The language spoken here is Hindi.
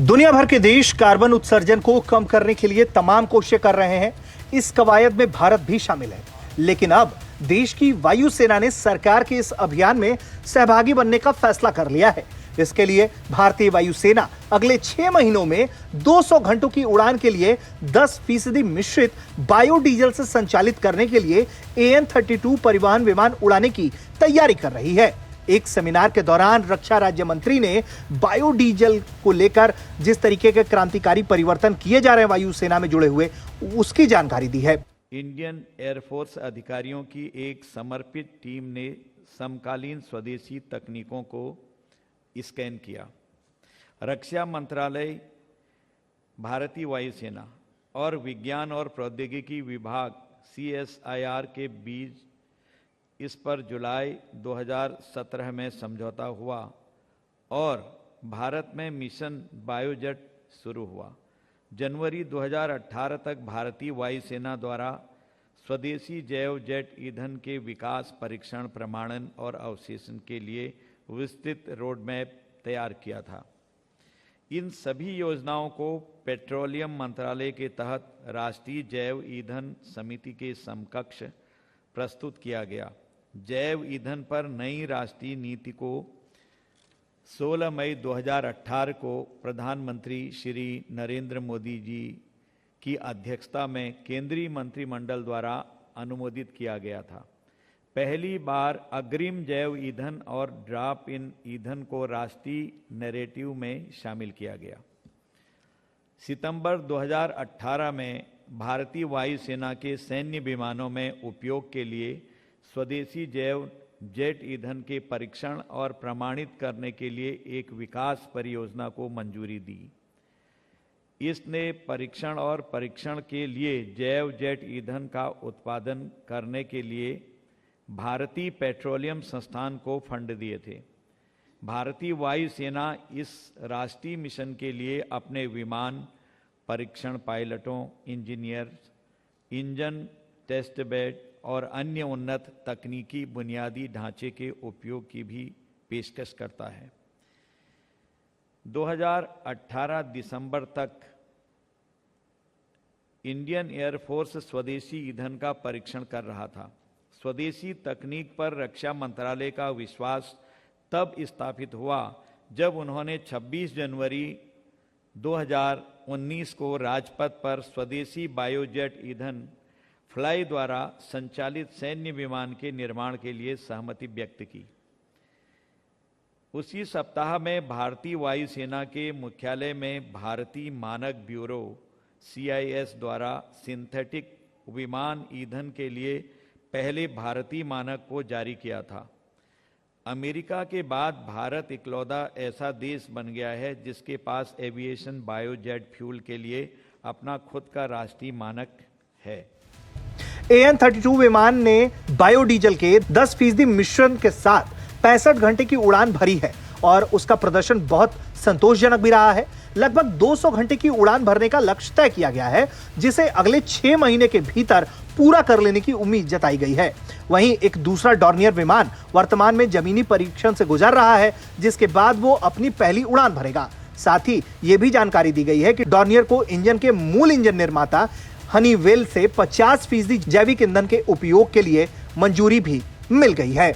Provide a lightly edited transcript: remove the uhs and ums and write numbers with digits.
दुनिया भर के देश कार्बन उत्सर्जन को कम करने के लिए तमाम कोशिशें कर रहे हैं। इस कवायद में भारत भी शामिल है, लेकिन अब देश की वायुसेना ने सरकार के इस अभियान में सहभागी बनने का फैसला कर लिया है। इसके लिए भारतीय वायुसेना अगले 6 महीनों में 200 घंटों की उड़ान के लिए 10% मिश्रित बायोडीजल से संचालित करने के लिए AN-32 परिवहन विमान उड़ाने की तैयारी कर रही है। एक सेमिनार के दौरान रक्षा राज्य मंत्री ने बायोडीजल को लेकर जिस तरीके के क्रांतिकारी परिवर्तन किए जा रहे हैं वायुसेना में जुड़े हुए, उसकी जानकारी दी है। इंडियन एयरफोर्स अधिकारियों की एक समर्पित टीम ने समकालीन स्वदेशी तकनीकों को स्कैन किया। रक्षा मंत्रालय, भारतीय वायुसेना और विज्ञान और प्रौद्योगिकी विभाग CSIR के बीच इस पर जुलाई 2017 में समझौता हुआ और भारत में मिशन बायोजेट शुरू हुआ। जनवरी 2018 तक भारतीय वायुसेना द्वारा स्वदेशी जैव जेट ईंधन के विकास, परीक्षण, प्रमाणन और अवशेषण के लिए विस्तृत रोडमैप तैयार किया था। इन सभी योजनाओं को पेट्रोलियम मंत्रालय के तहत राष्ट्रीय जैव ईंधन समिति के समकक्ष प्रस्तुत किया गया। जैव ईंधन पर नई राष्ट्रीय नीति को 16 मई 2018 को प्रधानमंत्री श्री नरेंद्र मोदी जी की अध्यक्षता में केंद्रीय मंत्रिमंडल द्वारा अनुमोदित किया गया था। पहली बार अग्रिम जैव ईंधन और ड्रॉप इन ईंधन को राष्ट्रीय नैरेटिव में शामिल किया गया। सितंबर 2018 में भारतीय वायुसेना के सैन्य विमानों में उपयोग के लिए स्वदेशी जैव जेट ईंधन के परीक्षण और प्रमाणित करने के लिए एक विकास परियोजना को मंजूरी दी। इसने परीक्षण और परीक्षण के लिए जैव जेट ईंधन का उत्पादन करने के लिए भारतीय पेट्रोलियम संस्थान को फंड दिए थे। भारतीय वायुसेना इस राष्ट्रीय मिशन के लिए अपने विमान, परीक्षण पायलटों, इंजीनियर्स, इंजन टेस्ट बेड और अन्य उन्नत तकनीकी बुनियादी ढांचे के उपयोग की भी पेशकश करता है। 2018 दिसंबर तक इंडियन एयरफोर्स स्वदेशी ईंधन का परीक्षण कर रहा था। स्वदेशी तकनीक पर रक्षा मंत्रालय का विश्वास तब स्थापित हुआ जब उन्होंने 26 जनवरी 2019 को राजपथ पर स्वदेशी बायोजेट ईंधन फ्लाई द्वारा संचालित सैन्य विमान के निर्माण के लिए सहमति व्यक्त की। उसी सप्ताह में भारतीय वायुसेना के मुख्यालय में भारतीय मानक ब्यूरो CIS द्वारा सिंथेटिक विमान ईंधन के लिए पहले भारतीय मानक को जारी किया था। अमेरिका के बाद भारत इकलौता ऐसा देश बन गया है जिसके पास एविएशन बायोजेट फ्यूल के लिए अपना खुद का राष्ट्रीय मानक है। AN-32 विमान ने बायोडीजल के 10% मिश्रण के साथ 65 घंटे की उड़ान भरी है और उसका प्रदर्शन बहुत संतोषजनक भी रहा है। लगभग 200 घंटे की उड़ान भरने का लक्ष्य तय किया गया है, जिसे अगले 6 महीने के भीतर पूरा कर लेने की उम्मीद जताई गई है। वहीं एक दूसरा डॉर्नियर विमान वर्तमान में जमीनी परीक्षण से गुजर रहा है, जिसके बाद वो अपनी पहली उड़ान भरेगा। साथ ही ये भी जानकारी दी गई है कि डॉर्नियर को इंजन के मूल इंजन निर्माता हनीवेल से 50% जैविक ईंधन के उपयोग के लिए मंजूरी भी मिल गई है।